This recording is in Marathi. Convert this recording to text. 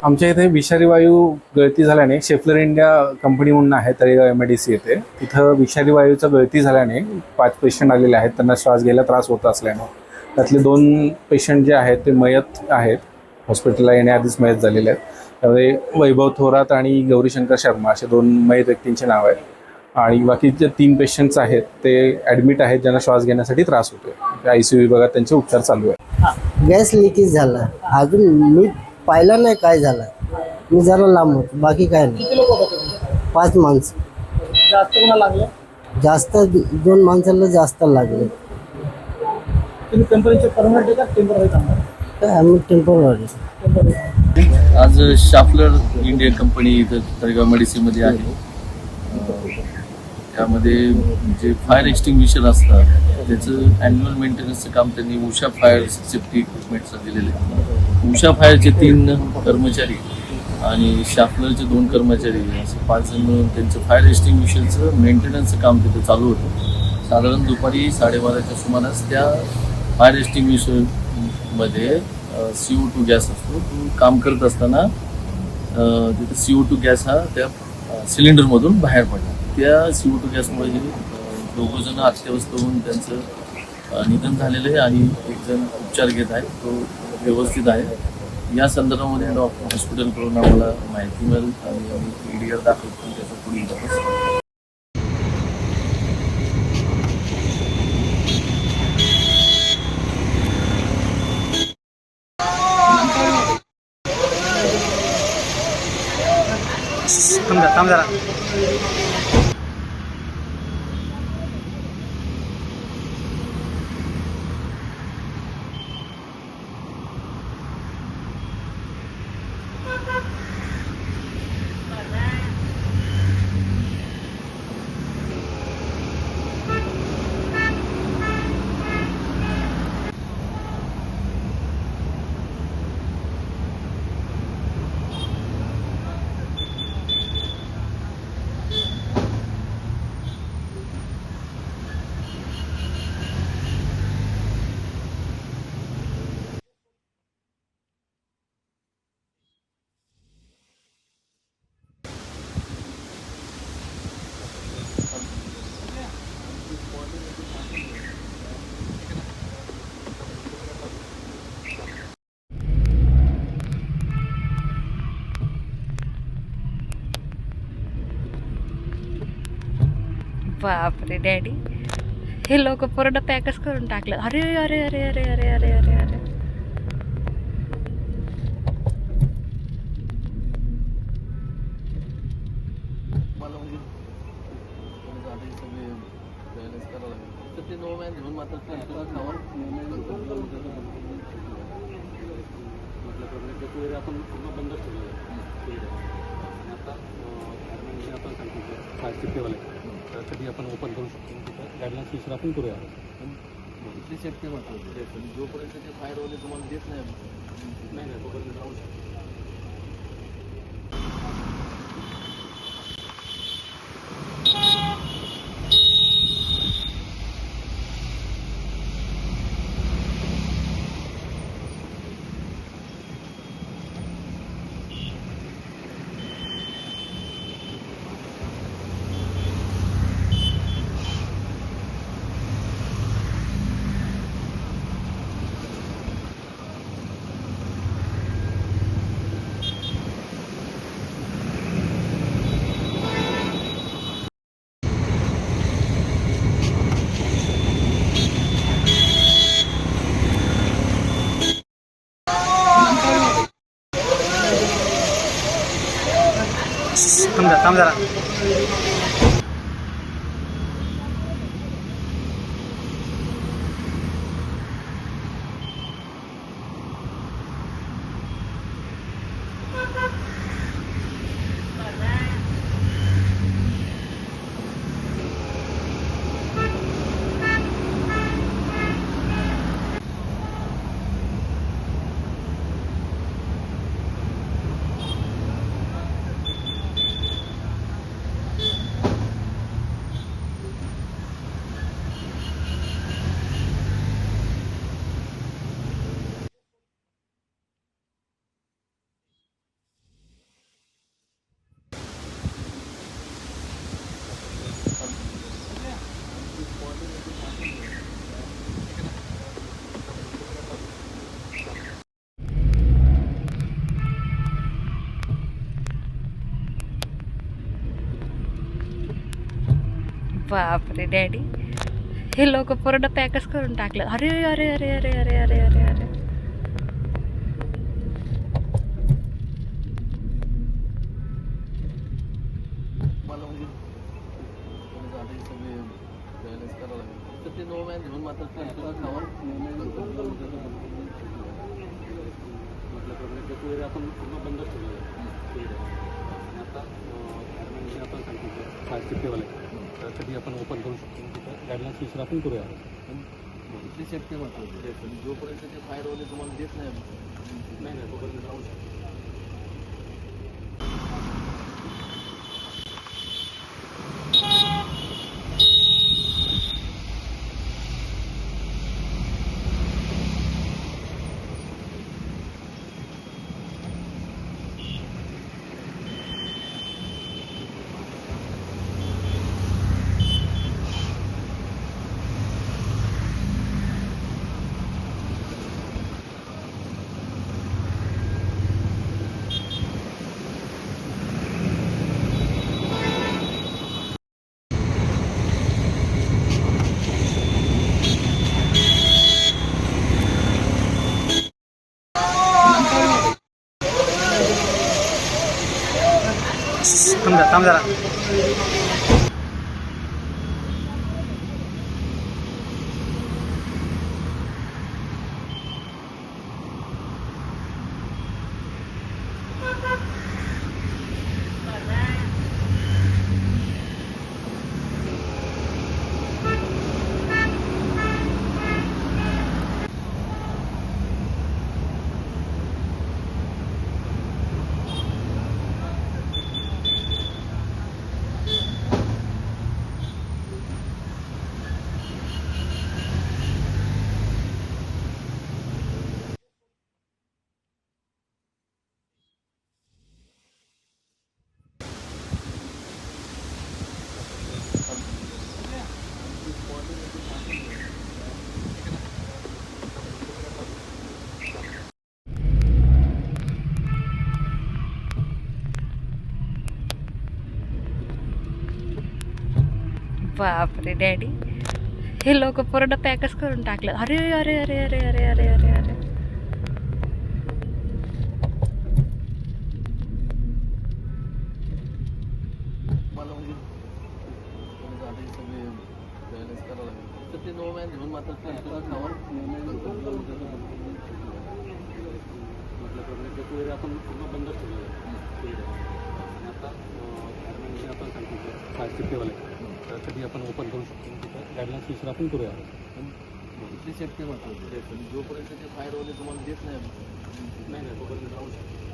आमच्या इथे विषारी वायू गळती झाल्याने शेफलर इंडिया कंपनी म्हणून आहे तळेगाव MIDC येथे. तिथं विषारी वायूचा गळती झाल्याने 5 पेशंट आलेले आहेत. त्यांना श्वास घ्यायला त्रास होत असल्याने त्यातले 2 पेशंट जे आहेत ते मयत आहेत. हॉस्पिटलला येण्याआधीच मयत झालेले आहेत. त्यामध्ये वैभव थोरात आणि गौरीशंकर शर्मा असे 2 मयत व्यक्तींचे नाव आहेत. आणि बाकीचे 3 पेशंट्स आहेत ते ॲडमिट आहेत, ज्यांना श्वास घेण्यासाठी त्रास होतो. ICU विभागात त्यांचे उपचार चालू आहेत. गॅस लिकेज झाला. अजून मी पाहिलं नाही काय झालं. मी जरा लांब होतो, बाकी काय नाही. किती लोक होते तुम्ही? 5 माणसं. जास्त कोणाला लागले? जास्त 2 माणसाला जास्त लागले. तुम्ही कंपनीचे परमनंट आहे का टेम्पररी कामगार? काय आम्ही टेम्पररी. आज शाफलर इंडिया कंपनी इथं तळेगाव MIDC मध्ये आहे. त्यामध्ये जे फायर एक्स्टिंग्विशर असतात त्याचं ॲन्युअल मेंटेनन्सचं काम त्यांनी उषा फायर सेफ्टी इक्विपमेंट्सला दिलेलं आहे. उषा फायरचे 3 कर्मचारी आणि शाफलरचे 2 कर्मचारी असे 5 जण मिळून त्यांचं फायर एक्स्टिंग्विशरचं मेंटेनन्सचं काम तिथं चालू होतं. साधारण दुपारी 12:30च्या सुमारास त्या फायर एक्स्टिंग्विशरमध्ये CO2 गॅस असतो. तो काम करत असताना तिथं CO2 गॅस हा त्या सिलेंडरमधून बाहेर पडला. त्या CO2 गॅसमुळे हे 2 जण अत्यवस्थ होऊन त्यांचं निधन झालेलं आहे आणि 1 जण उपचार घेत आहे. तो व्यवस्थित आहे. या संदर्भामध्ये हॉस्पिटलकडून आम्हाला माहिती मिळेल आणि आम्ही EDR दाखल करून त्याचा पुढील तपास. थांब जरा. बापरे डॅडी, हे लोक पूर्ण पॅकच करून टाकलं. अरे अरे अरे अरे अरे अरे अरे अरे आपण पूर्ण बंद ठेवलेलं आहे. आता आपण सांगतो फायर सेफ्टीवाले तर कधी आपण ओपन करू शकतो. तिथं गाईडलाईन्स विचार आपण करूया. कुठली सेफ्टी म्हणतो जोपर्यंत ते फायरवाले तुम्हाला देत नाही तोपर्यंत राहू शकतो. थांब जरा. बापरे डॅडी, हे लोक पूर्ण पॅकच करून टाकलं. अरे अरे अरे अरे अरे अरे अरे अरे मला म्हणजे आता हे सगळे बॅलन्स करावं लागेल. तर ते नो मॅन घेऊन मात्र खावा त्याच्या वेळी आपण पूर्ण बंदच ठेवलेलं आहे. आणि आता गव्हर्नमेंटने आपण सांगितलं फायर सेफ्टीवाले तर कधी आपण ओपन करू शकतो तिथं गाईडलाईन्स विषय आपण करूया. इथली सेफ्टी महत्वाची आहे. पण जोपर्यंत ते फायरवाले तुम्हाला देत नाही नाही नाही तोपर्यंत राहू शकतो. थांब जरा. बापरे डॅडी, हे लोक पूर्ण पॅकच करून टाकलं. अरे अरे अरे अरे अरे अरे अरे अरे मला म्हणजे आता हे सगळे बॅलन्स करावं लागेल. तर ते नो मॅन घेऊन मात्र खावा त्याच्या वेळी आपण पूर्ण बंदच ठेवलेलं आहे. आणि आता गव्हर्नमेंटने आपण सांगितलं फायर सेफ्टीवाले तर कधी आपण ओपन करू शकतो तिथं गाईडलाईन्स विषय आपण करूया. इथली सेफ्टी महत्वाची आहे. पण जोपर्यंत ते फायरवाले तुम्हाला देत नाही नाही नाही तोपर्यंत राहू शकतो.